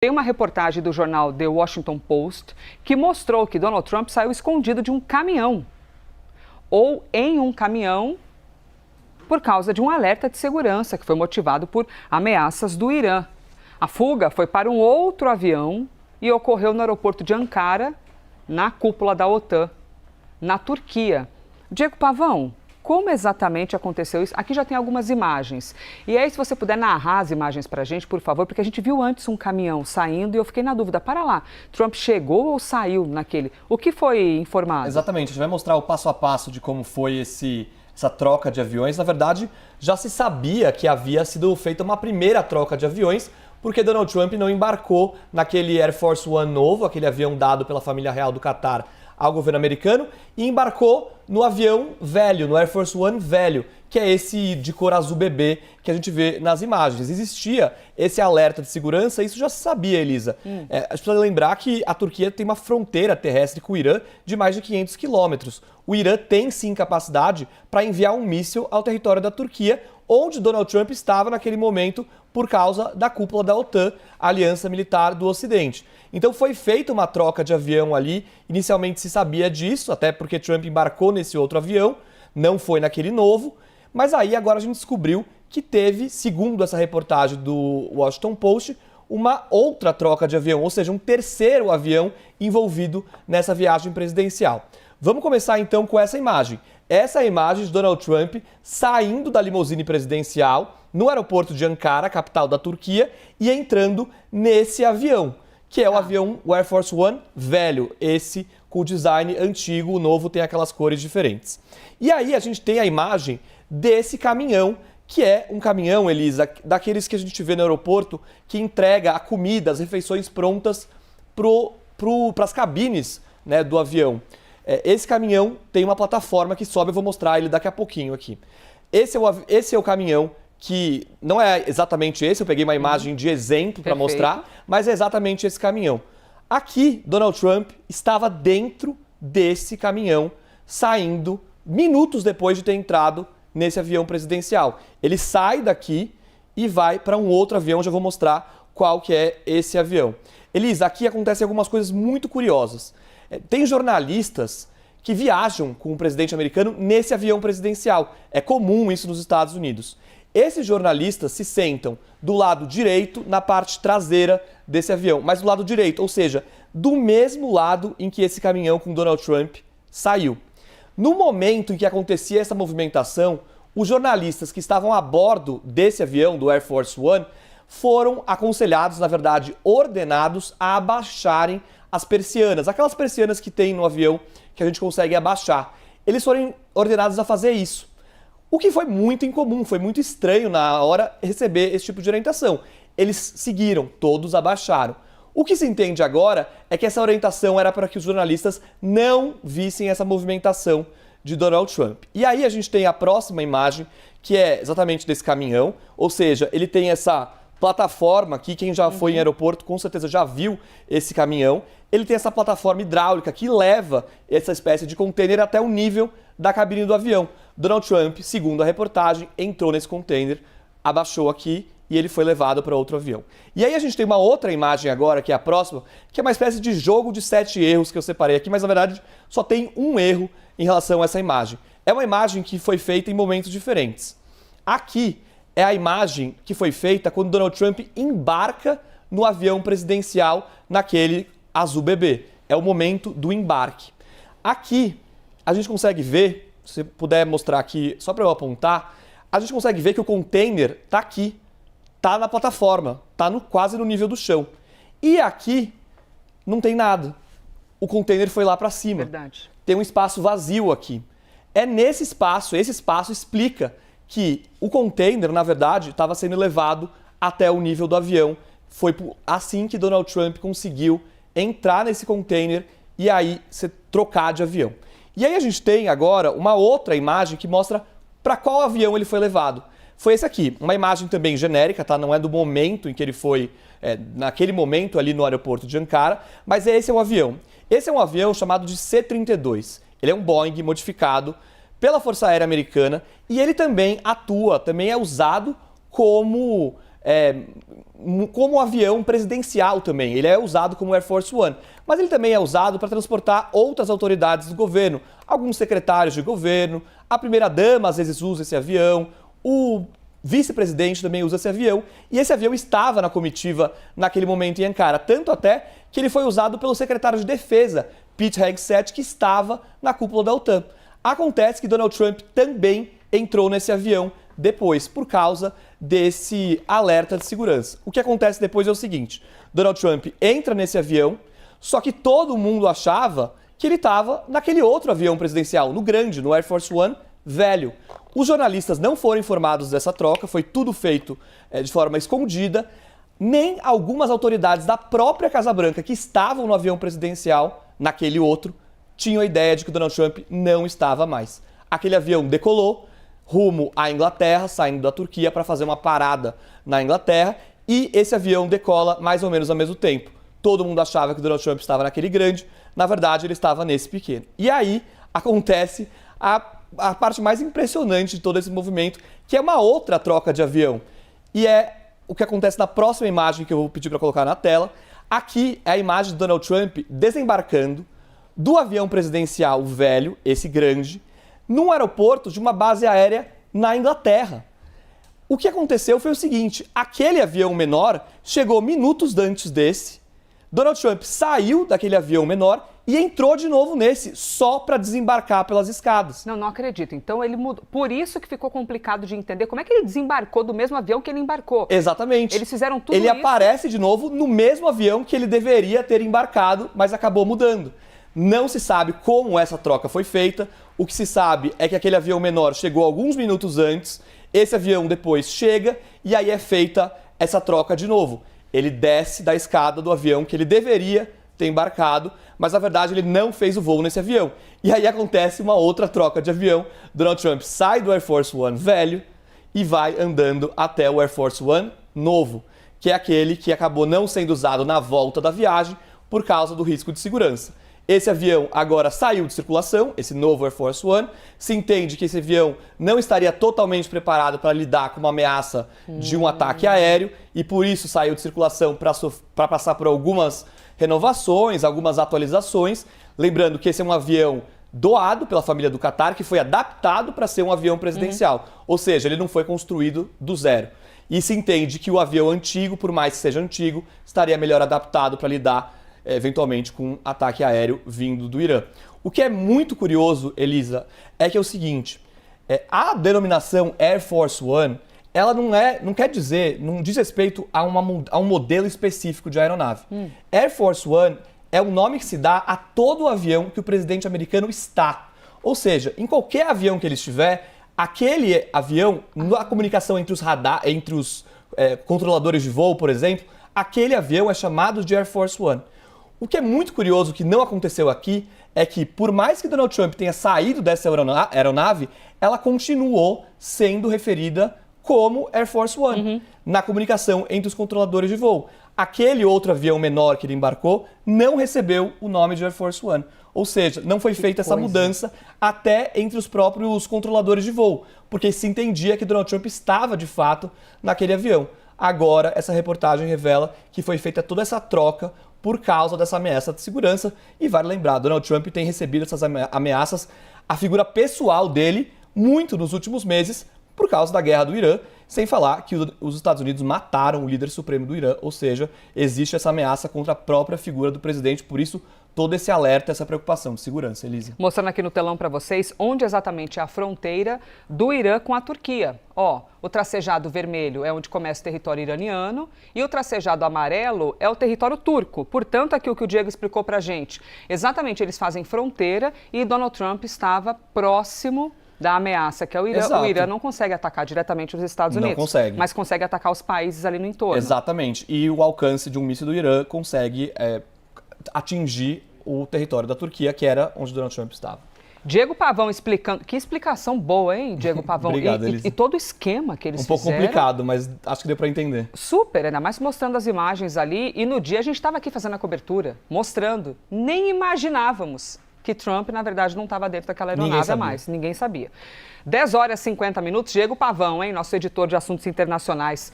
Tem uma reportagem do jornal The Washington Post que mostrou que Donald Trump saiu escondido de um caminhão ou em um caminhão por causa de um alerta de segurança que foi motivado por ameaças do Irã. A fuga foi para um outro avião e ocorreu no aeroporto de Ankara, na cúpula da OTAN, na Turquia. Diego Pavão, como exatamente aconteceu isso? Aqui já tem algumas imagens. E aí, se você puder narrar as imagens para a gente, por favor, porque a gente viu antes um caminhão saindo e eu fiquei na dúvida. Para lá, Trump chegou ou saiu naquele? O que foi informado? Exatamente, a gente vai mostrar o passo a passo de como foi essa troca de aviões. Na verdade, já se sabia que havia sido feita uma primeira troca de aviões, porque Donald Trump não embarcou naquele Air Force One novo, aquele avião dado pela família real do Catar ao governo americano, e embarcou no avião velho, no Air Force One velho, que é esse de cor azul bebê que a gente vê nas imagens. Existia esse alerta de segurança, isso já se sabia, Elisa. A gente precisa lembrar que a Turquia tem uma fronteira terrestre com o Irã de mais de 500 quilômetros. O Irã tem sim capacidade para enviar um míssil ao território da Turquia, onde Donald Trump estava naquele momento por causa da cúpula da OTAN, a Aliança Militar do Ocidente. Então foi feita uma troca de avião ali, inicialmente se sabia disso, até porque Trump embarcou nesse outro avião, não foi naquele novo, mas aí agora a gente descobriu que teve, segundo essa reportagem do Washington Post, uma outra troca de avião, ou seja, um terceiro avião envolvido nessa viagem presidencial. Vamos começar então com essa imagem. Essa é a imagem de Donald Trump saindo da limusine presidencial no aeroporto de Ankara, capital da Turquia, e entrando nesse avião, que é o avião Air Force One velho, esse com o design antigo, o novo tem aquelas cores diferentes. E aí a gente tem a imagem desse caminhão, que é um caminhão, Elisa, daqueles que a gente vê no aeroporto, que entrega a comida, as refeições prontas para as cabines, né, do avião. Esse caminhão tem uma plataforma que sobe, eu vou mostrar ele daqui a pouquinho aqui. Esse é o caminhão que não é exatamente esse, eu peguei uma imagem de exemplo para mostrar, mas é exatamente esse caminhão. Aqui, Donald Trump estava dentro desse caminhão, saindo minutos depois de ter entrado nesse avião presidencial. Ele sai daqui e vai para um outro avião, já vou mostrar qual que é esse avião. Elisa, aqui acontecem algumas coisas muito curiosas. Tem jornalistas que viajam com o presidente americano nesse avião presidencial. É comum isso nos Estados Unidos. Esses jornalistas se sentam do lado direito, na parte traseira desse avião, mas do lado direito, ou seja, do mesmo lado em que esse caminhão com Donald Trump saiu. No momento em que acontecia essa movimentação, os jornalistas que estavam a bordo desse avião, do Air Force One, foram aconselhados, na verdade, ordenados a abaixarem as persianas, aquelas persianas que tem no avião que a gente consegue abaixar. Eles foram ordenados a fazer isso. O que foi muito incomum, foi muito estranho na hora receber esse tipo de orientação. Eles seguiram, todos abaixaram. O que se entende agora é que essa orientação era para que os jornalistas não vissem essa movimentação de Donald Trump. E aí a gente tem a próxima imagem, que é exatamente desse caminhão, ou seja, ele tem essa plataforma aqui, quem já foi em aeroporto com certeza já viu esse caminhão. Ele tem essa plataforma hidráulica que leva essa espécie de container até o nível da cabine do avião. Donald Trump, segundo a reportagem, entrou nesse container, abaixou aqui e ele foi levado para outro avião. E aí a gente tem uma outra imagem agora, que é a próxima, que é uma espécie de jogo de 7 erros que eu separei aqui, mas na verdade só tem um erro em relação a essa imagem. É uma imagem que foi feita em momentos diferentes. Aqui é a imagem que foi feita quando Donald Trump embarca no avião presidencial naquele azul bebê. É o momento do embarque. Aqui a gente consegue ver, se você puder mostrar aqui, só para eu apontar, a gente consegue ver que o container está aqui, está na plataforma, está quase no nível do chão. E aqui não tem nada. O container foi lá para cima. Verdade. Tem um espaço vazio aqui. É nesse espaço, esse espaço explica que o container, na verdade, estava sendo levado até o nível do avião. Foi assim que Donald Trump conseguiu entrar nesse container e aí se trocar de avião. E aí a gente tem agora uma outra imagem que mostra para qual avião ele foi levado. Foi esse aqui, uma imagem também genérica, tá? Não é do momento em que ele foi, naquele momento ali no aeroporto de Ankara, mas esse é o avião. Esse é um avião chamado de C-32. Ele é um Boeing modificado pela Força Aérea Americana e ele também atua, também é usado como como avião presidencial também. Ele é usado como Air Force One, mas ele também é usado para transportar outras autoridades do governo, alguns secretários de governo, a primeira-dama às vezes usa esse avião, o vice-presidente também usa esse avião, e esse avião estava na comitiva naquele momento em Ankara, tanto até que ele foi usado pelo secretário de Defesa, Pete Hegseth, que estava na cúpula da OTAN. Acontece que Donald Trump também entrou nesse avião depois, por causa desse alerta de segurança. O que acontece depois é o seguinte: Donald Trump entra nesse avião, só que todo mundo achava que ele estava naquele outro avião presidencial, no grande, no Air Force One velho. Os jornalistas não foram informados dessa troca, foi tudo feito de forma escondida. Nem algumas autoridades da própria Casa Branca que estavam no avião presidencial, naquele outro, tinham a ideia de que o Donald Trump não estava mais. Aquele avião decolou rumo à Inglaterra, saindo da Turquia para fazer uma parada na Inglaterra, e esse avião decola mais ou menos ao mesmo tempo. Todo mundo achava que o Donald Trump estava naquele grande, na verdade ele estava nesse pequeno. E aí acontece a parte mais impressionante de todo esse movimento, que é uma outra troca de avião. E é o que acontece na próxima imagem que eu vou pedir para colocar na tela. Aqui é a imagem de Donald Trump desembarcando do avião presidencial velho, esse grande, num aeroporto de uma base aérea na Inglaterra. O que aconteceu foi o seguinte: aquele avião menor chegou minutos antes desse, Donald Trump saiu daquele avião menor e entrou de novo nesse, só para desembarcar pelas escadas. Não acredito. Então ele mudou. Por isso que ficou complicado de entender como é que ele desembarcou do mesmo avião que ele embarcou. Exatamente. Eles fizeram tudo isso. Ele isso. aparece de novo no mesmo avião que ele deveria ter embarcado, mas acabou mudando. Não se sabe como essa troca foi feita. O que se sabe é que aquele avião menor chegou alguns minutos antes, esse avião depois chega e aí é feita essa troca de novo. Ele desce da escada do avião que ele deveria ter embarcado, mas na verdade ele não fez o voo nesse avião. E aí acontece uma outra troca de avião. Donald Trump sai do Air Force One velho e vai andando até o Air Force One novo, que é aquele que acabou não sendo usado na volta da viagem por causa do risco de segurança. Esse avião agora saiu de circulação, esse novo Air Force One. Se entende que esse avião não estaria totalmente preparado para lidar com uma ameaça de um ataque aéreo e por isso saiu de circulação para passar por algumas renovações, algumas atualizações. Lembrando que esse é um avião doado pela família do Qatar, que foi adaptado para ser um avião presidencial. Ou seja, ele não foi construído do zero. E se entende que o avião antigo, por mais que seja antigo, estaria melhor adaptado para lidar eventualmente com um ataque aéreo vindo do Irã. O que é muito curioso, Elisa, é que é o seguinte: a denominação Air Force One, ela não quer dizer, não diz respeito a um modelo específico de aeronave. Air Force One é o nome que se dá a todo o avião que o presidente americano está. Ou seja, em qualquer avião que ele estiver, aquele avião, na comunicação entre os controladores de voo, por exemplo, aquele avião é chamado de Air Force One. O que é muito curioso, que não aconteceu aqui, é que por mais que Donald Trump tenha saído dessa aeronave, ela continuou sendo referida como Air Force One na comunicação entre os controladores de voo. Aquele outro avião menor que ele embarcou não recebeu o nome de Air Force One. Ou seja, não foi feita essa mudança até entre os próprios controladores de voo, porque se entendia que Donald Trump estava de fato naquele avião. Agora, essa reportagem revela que foi feita toda essa troca por causa dessa ameaça de segurança. E vale lembrar, Donald Trump tem recebido essas ameaças, a figura pessoal dele, muito nos últimos meses, por causa da guerra do Irã, sem falar que os Estados Unidos mataram o líder supremo do Irã, ou seja, existe essa ameaça contra a própria figura do presidente, por isso todo esse alerta, essa preocupação de segurança, Elisa. Mostrando aqui no telão para vocês onde exatamente é a fronteira do Irã com a Turquia. Ó, o tracejado vermelho é onde começa o território iraniano e o tracejado amarelo é o território turco. Portanto, aqui o que o Diego explicou para a gente. Exatamente, eles fazem fronteira e Donald Trump estava próximo da ameaça, que é o Irã. Exato. O Irã não consegue atacar diretamente os Estados Unidos. Não consegue. Mas consegue atacar os países ali no entorno. Exatamente. E o alcance de um míssil do Irã consegue atingir o território da Turquia, que era onde Donald Trump estava. Diego Pavão explicando. Que explicação boa, hein, Diego Pavão? Obrigado, Elisa. E todo o esquema que eles fizeram. Um pouco complicado, mas acho que deu para entender. Super, ainda mais mostrando as imagens ali. E no dia a gente estava aqui fazendo a cobertura, mostrando. Nem imaginávamos que Trump, na verdade, não estava dentro daquela aeronave a mais. Ninguém sabia. 10 horas e 50 minutos. Diego Pavão, hein, nosso editor de assuntos internacionais.